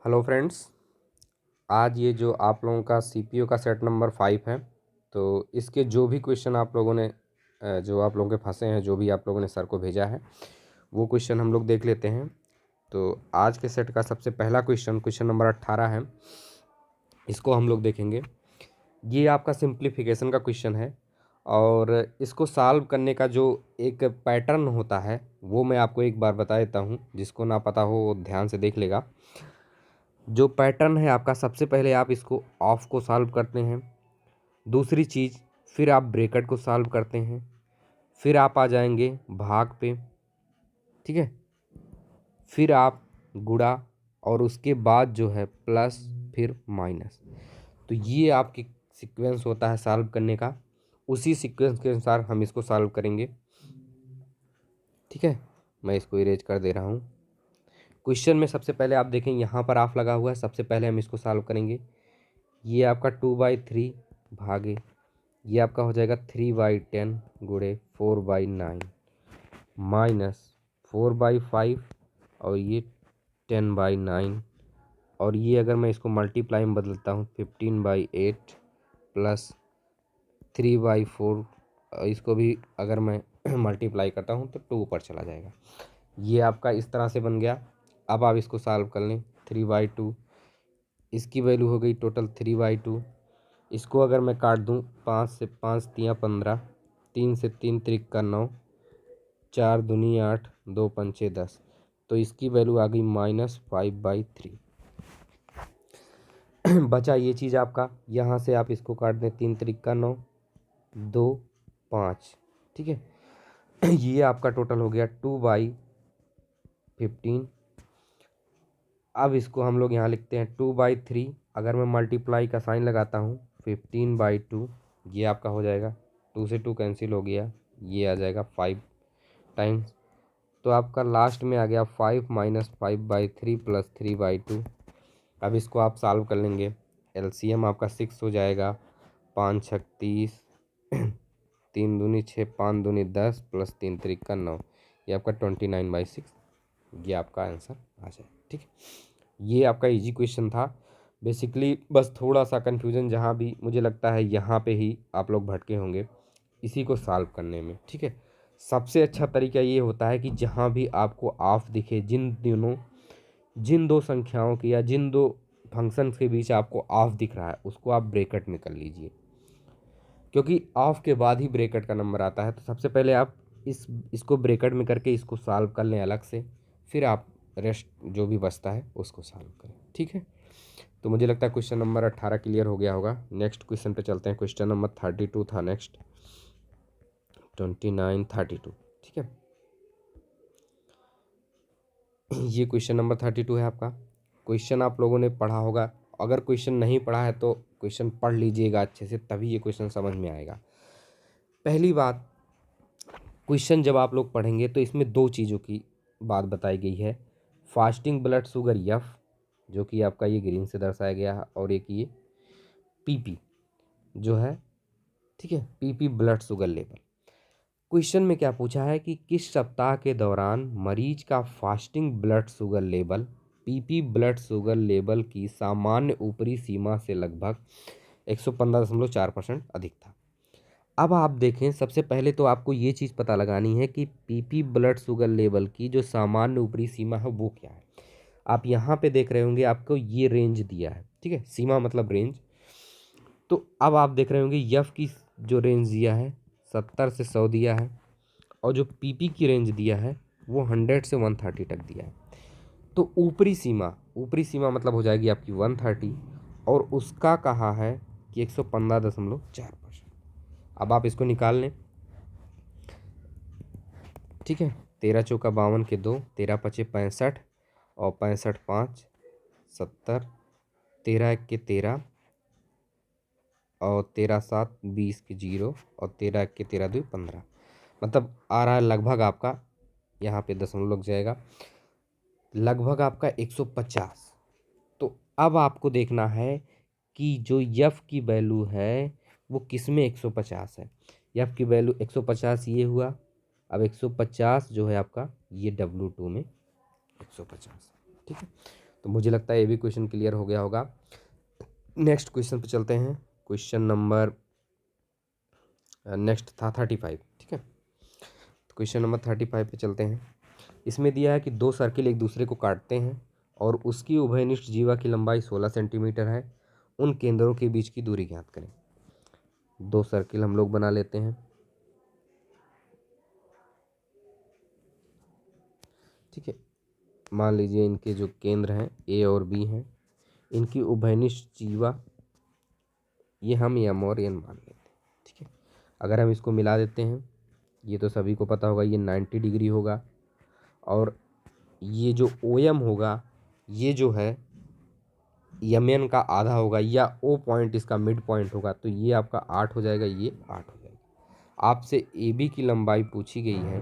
Hello friends, आज ये जो आप लोगों का सीपीयू का सेट नंबर 5 है। तो इसके जो भी क्वेश्चन आप लोगों ने जो आप लोगों के फंसे हैं, जो भी आप लोगों ने सर को भेजा है, वो क्वेश्चन हम लोग देख लेते हैं। तो आज के सेट का सबसे पहला क्वेश्चन नंबर 18 है। इसको हम लोग देखेंगे। ये आपका सिंप्लीफिकेशन का क्वेश्चन है और इसको सॉल्व करने का जो एक पैटर्न होता है वो मैं आपको एक बार बता देता हूँ। जिसको ना पता हो वो ध्यान से देख लेगा। जो पैटर्न है आपका, सबसे पहले आप इसको ऑफ को सॉल्व करते हैं। दूसरी चीज़, फिर आप ब्रैकेट को सॉल्व करते हैं। फिर आप आ जाएंगे भाग पे, ठीक है। फिर आप गुणा और उसके बाद जो है प्लस, फिर माइनस। तो ये आपकी सीक्वेंस होता है सॉल्व करने का। उसी सीक्वेंस के अनुसार हम इसको सॉल्व करेंगे, ठीक है। मैं इसको इरेज कर दे रहा हूँ। क्वेश्चन में सबसे पहले आप देखें, यहाँ पर ऑफ लगा हुआ है। सबसे पहले हम इसको सॉल्व करेंगे। ये आपका 2/3 भागे, ये आपका हो जाएगा 3/10 गुणे 4/9 माइनस 4/5 और ये 10/9। और ये अगर मैं इसको मल्टीप्लाई में बदलता हूँ 15/8 प्लस 3/4। इसको भी अगर मैं मल्टीप्लाई करता हूँ तो 2 ऊपर चला जाएगा। ये आपका इस तरह से बन गया। अब आप इसको सॉल्व कर लें। 3/2, इसकी वैल्यू हो गई टोटल 3/2। इसको अगर मैं काट दूं, 5 से 5 तियाँ 15, 3 से 3 त्रिक 9, 4 दूनी 8, 2 पंचे 10। तो इसकी वैल्यू आ गई -5/3। बचा ये चीज़ आपका, यहाँ से आप इसको काट दें। 3 त्रिक 9, 2 5, ठीक है। ये आपका टोटल हो गया 2/15। अब इसको हम लोग यहाँ लिखते हैं 2/3। अगर मैं मल्टीप्लाई का साइन लगाता हूँ 15/2, ये आपका हो जाएगा। 2 से 2 कैंसिल हो गया, ये आ जाएगा 5 टाइम्स। तो आपका लास्ट में आ गया 5 - 5/3 प्लस 3/2। अब इसको आप सॉल्व कर लेंगे। एलसीएम आपका 6 हो जाएगा। 5 छक 30, 3 दूनी 6, 5 दूनी 10 प्लस 3 त्रिक 9। ये आपका 29/6। ये आपका आंसर आ जाए, ठीक है। ये आपका इजी क्वेश्चन था। बेसिकली बस थोड़ा सा कन्फ्यूज़न जहाँ भी मुझे लगता है यहाँ पे ही आप लोग भटके होंगे इसी को सॉल्व करने में, ठीक है। सबसे अच्छा तरीका ये होता है कि जहाँ भी आपको ऑफ दिखे, जिन दो संख्याओं की या जिन दो फंक्शंस के बीच आपको ऑफ दिख रहा है उसको आप ब्रैकेट में कर लीजिए, क्योंकि ऑफ के बाद ही ब्रैकेट का नंबर आता है। तो सबसे पहले आप इसको ब्रैकेट में करके इसको सॉल्व कर लें अलग से, फिर आप रेस्ट जो भी बचता है उसको सॉल्व करें, ठीक है। तो मुझे लगता है क्वेश्चन नंबर 18 क्लियर हो गया होगा। नेक्स्ट क्वेश्चन पे चलते हैं। क्वेश्चन नंबर 32 था नेक्स्ट, 29 32, ठीक है। ये क्वेश्चन नंबर 32 है आपका। क्वेश्चन आप लोगों ने पढ़ा होगा। अगर क्वेश्चन नहीं पढ़ा है तो क्वेश्चन पढ़ लीजिएगा अच्छे से, तभी ये क्वेश्चन समझ में आएगा। पहली बात, क्वेश्चन जब आप लोग पढ़ेंगे तो इसमें दो चीज़ों की बात बताई गई है। फास्टिंग ब्लड शुगर एफ, जो कि आपका ये ग्रीन से दर्शाया गया है, और एक ये पीपी जो है, ठीक है, PP blood sugar level. Question में क्या पूछा है कि किस सप्ताह के दौरान मरीज का fasting blood sugar level PP blood sugar level की सामान्य ऊपरी सीमा से लगभग 115.4% अधिक था। अब आप देखें, सबसे पहले तो आपको ये चीज़ पता लगानी है कि पीपी ब्लड शुगर लेवल की जो सामान्य ऊपरी सीमा है वो क्या है। आप यहाँ पे देख रहे होंगे आपको ये रेंज दिया है, ठीक है, सीमा मतलब रेंज। तो अब आप देख रहे होंगे यफ की जो रेंज दिया है 70 से 100 दिया है, और जो पीपी की रेंज दिया है वो 100 से 130 तक दिया है। तो ऊपरी सीमा मतलब हो जाएगी आपकी 130, और उसका कहा है कि 115.4%। अब आप इसको निकाल लें, ठीक है। 13 चौका 52 के 2, 13 पचे 65, और 65 5 70, 13 1 के 13, और 13 7 20 के 0, और 13 1 के 13 2 15। मतलब आ रहा है लगभग आपका, यहाँ पे दशमलव लग जाएगा, लगभग आपका 150। तो अब आपको देखना है कि जो यफ की वैल्यू है वो किस में 150 है। यफ की वैल्यू 150 ये हुआ। अब 150 जो है आपका ये W2 में 150, ठीक है। तो मुझे लगता है ये भी क्वेश्चन क्लियर हो गया होगा। नेक्स्ट क्वेश्चन पे चलते हैं। क्वेश्चन नंबर नेक्स्ट था 35, ठीक है। तो क्वेश्चन नंबर 35 पे चलते हैं। इसमें दिया है कि दो सर्किल एक दूसरे को काटते हैं और उसकी उभयनिष्ठ जीवा की लंबाई 16 सेंटीमीटर है। उन केंद्रों के बीच की दूरी ज्ञात करें। दो सर्किल हम लोग बना लेते हैं, ठीक है। मान लीजिए इनके जो केंद्र हैं ए और बी हैं, इनकी उभयनिष्ठ जीवा ये हम एम और एन मान लेते हैं, ठीक है। अगर हम इसको मिला देते हैं, ये तो सभी को पता होगा ये 90 डिग्री होगा, और ये जो ओ एम होगा ये जो है एम एन का आधा होगा, या ओ पॉइंट इसका मिड पॉइंट होगा, तो ये आपका 8 हो जाएगा, ये 8 हो जाएगा। आपसे ए बी की लंबाई पूछी गई है।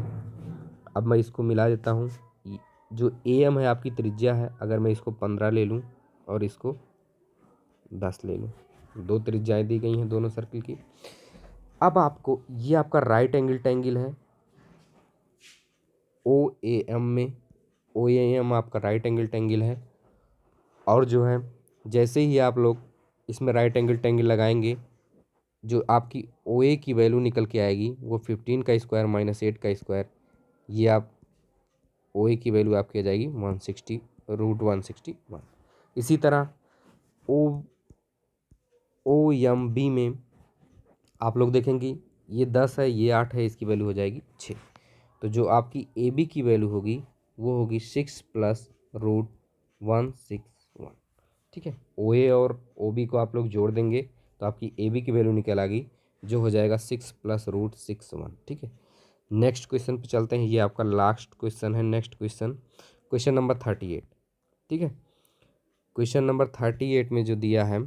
अब मैं इसको मिला देता हूँ। जो ए एम है आपकी त्रिज्या है, अगर मैं इसको 15 ले लूँ और इसको 10 ले लूँ, दो त्रिज्याएं दी गई हैं दोनों सर्किल की। अब आपको ये आपका राइट एंगल ट्रायंगल है ओ ए एम में, ओ ए एम आपका राइट एंगल ट्रायंगल है, और जो है जैसे ही आप लोग इसमें राइट एंगल ट्रायंगल लगाएंगे, जो आपकी ओ ए की वैल्यू निकल के आएगी वो 15 का स्क्वायर माइनस 8 का स्क्वायर, ये आप ओ ए की वैल्यू आपकी आ जाएगी 160 √161। इसी तरह ओ ओ एम बी में आप लोग देखेंगे ये 10 है, ये 8 है, इसकी वैल्यू हो जाएगी 6। तो जो आपकी ए बी की वैल्यू होगी वो होगी 6 + √161, ठीक है। ओ ए और ओ बी को आप लोग जोड़ देंगे तो आपकी ए बी की वैल्यू निकल आ गई, जो हो जाएगा 6 + √61, ठीक है। नेक्स्ट क्वेश्चन पे चलते हैं। ये आपका लास्ट क्वेश्चन है। नेक्स्ट क्वेश्चन, क्वेश्चन नंबर 38, ठीक है। क्वेश्चन नंबर 38 में जो दिया है,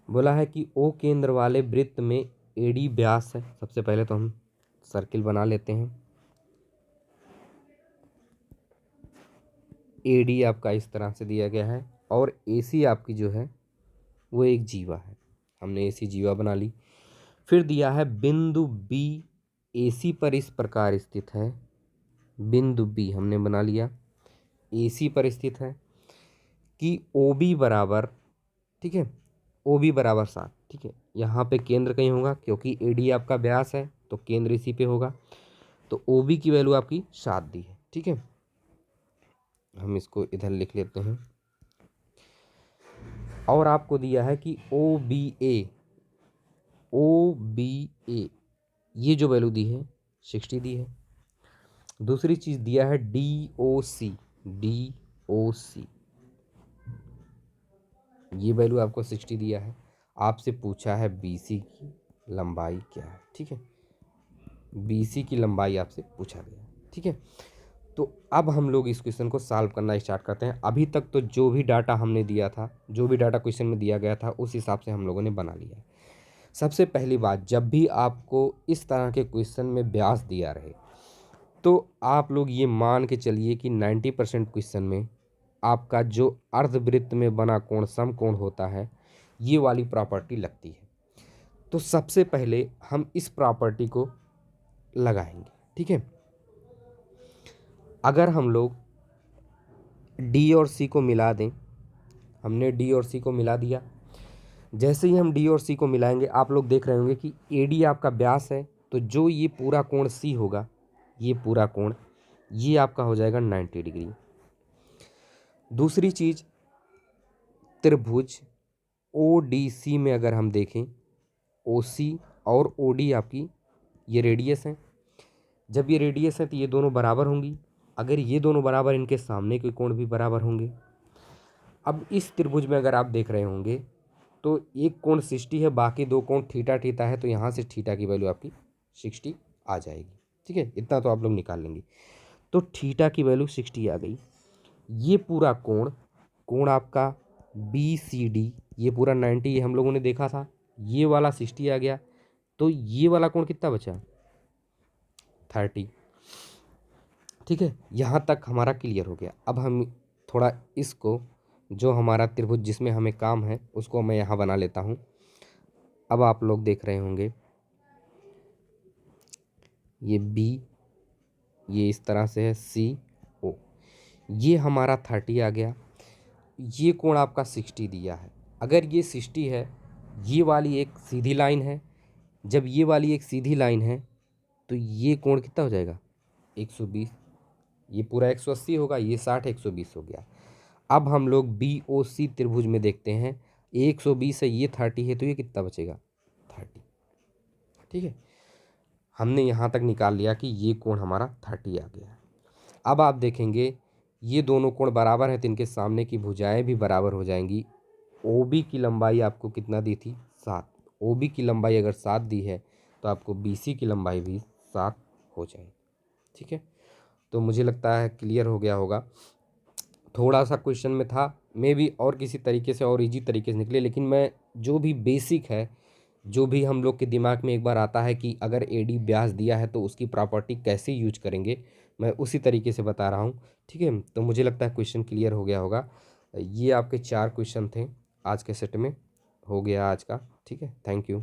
बोला है कि ओ केंद्र वाले वृत्त में ए डी व्यास है। सबसे पहले तो हम सर्किल बना लेते हैं। ए डी आपका इस तरह से दिया गया है, और ए सी आपकी जो है वो एक जीवा है। हमने ए सी जीवा बना ली। फिर दिया है बिंदु बी ए सी पर इस प्रकार स्थित है। बिंदु बी हमने बना लिया, ए सी पर स्थित है कि ओ बी बराबर, ठीक है, ओ बी बराबर 7, ठीक है। यहाँ पे केंद्र कहीं होगा, क्योंकि ए डी आपका व्यास है तो केंद्र इसी पे होगा। तो ओ बी की वैल्यू आपकी 7 दी है, ठीक है। हम इसको इधर लिख लेते हैं। और आपको दिया है कि ओ बी ए ये जो वैल्यू दी है 60 दी है। दूसरी चीज़ दिया है डी ओ सी ये वैल्यू आपको 60 दिया है। आपसे पूछा है बी सी की लंबाई क्या है, ठीक है। बी सी की लंबाई आपसे पूछा गया है, ठीक है। तो अब हम लोग इस क्वेश्चन को सॉल्व करना स्टार्ट करते हैं। अभी तक तो जो भी डाटा हमने दिया था, जो भी डाटा क्वेश्चन में दिया गया था, उस हिसाब से हम लोगों ने बना लिया है। सबसे पहली बात, जब भी आपको इस तरह के क्वेश्चन में व्यास दिया रहे तो आप लोग ये मान के चलिए कि 90% क्वेश्चन में आपका जो अर्धवृत्त में बना कोण समकोण होता है, ये वाली प्रॉपर्टी लगती है। तो सबसे पहले हम इस प्रॉपर्टी को लगाएंगे, ठीक है। अगर हम लोग डी और सी को मिला दें, हमने डी और सी को मिला दिया। जैसे ही हम डी और सी को मिलाएंगे, आप लोग देख रहे होंगे कि ए डी आपका व्यास है, तो जो ये पूरा कोण सी होगा, ये पूरा कोण ये आपका हो जाएगा 90 डिग्री। दूसरी चीज, त्रिभुज ओ डी सी में अगर हम देखें, ओ सी और ओ डी आपकी ये रेडियस है। जब ये रेडियस है तो ये दोनों बराबर होंगी। अगर ये दोनों बराबर, इनके सामने के कोण भी बराबर होंगे। अब इस त्रिभुज में अगर आप देख रहे होंगे तो एक कोण 60 है, बाकी दो कोण थीटा थीटा है, तो यहाँ से थीटा की वैल्यू आपकी 60 आ जाएगी, ठीक है। इतना तो आप लोग निकाल लेंगे। तो थीटा की वैल्यू 60 आ गई। ये पूरा कोण आपका बी सी डी, ये पूरा 90 ये हम लोगों ने देखा था, ये वाला 60 आ गया। तो ये वाला कोण कितना बचा? 30, ठीक है। यहाँ तक हमारा क्लियर हो गया। अब हम थोड़ा इसको, जो हमारा त्रिभुज जिसमें हमें काम है, उसको मैं यहाँ बना लेता हूँ। अब आप लोग देख रहे होंगे ये बी, ये इस तरह से है सी ओ, ये हमारा 30 आ गया। ये कोण आपका 60 दिया है। अगर ये 60 है, ये वाली एक सीधी लाइन है, जब ये वाली एक सीधी लाइन है तो ये कोण कितना हो जाएगा 120। ये पूरा 180 होगा, ये 60 120 हो गया। अब हम लोग बी ओ सी त्रिभुज में देखते हैं, 120 है, ये 30 है, तो ये कितना बचेगा 30। ठीक है, हमने यहाँ तक निकाल लिया कि ये कोण हमारा 30 आ गया है। अब आप देखेंगे ये दोनों कोण बराबर हैं तो इनके सामने की भुजाएं भी बराबर हो जाएंगी। ओ बी की लंबाई आपको कितना दी थी 7। ओ बी की लंबाई अगर 7 दी है तो आपको बी सी की लंबाई भी 7 हो जाएगी। ठीक है, तो मुझे लगता है क्लियर हो गया होगा। थोड़ा सा क्वेश्चन में था, मे भी और किसी तरीके से और इजी तरीके से निकले, लेकिन मैं जो भी बेसिक है, जो भी हम लोग के दिमाग में एक बार आता है कि अगर एडी व्यास दिया है तो उसकी प्रॉपर्टी कैसे यूज करेंगे, मैं उसी तरीके से बता रहा हूँ। ठीक है, तो मुझे लगता है क्वेश्चन क्लियर हो गया होगा। ये आपके 4 क्वेश्चन थे आज के सेट में, हो गया आज का। ठीक है, थैंक यू।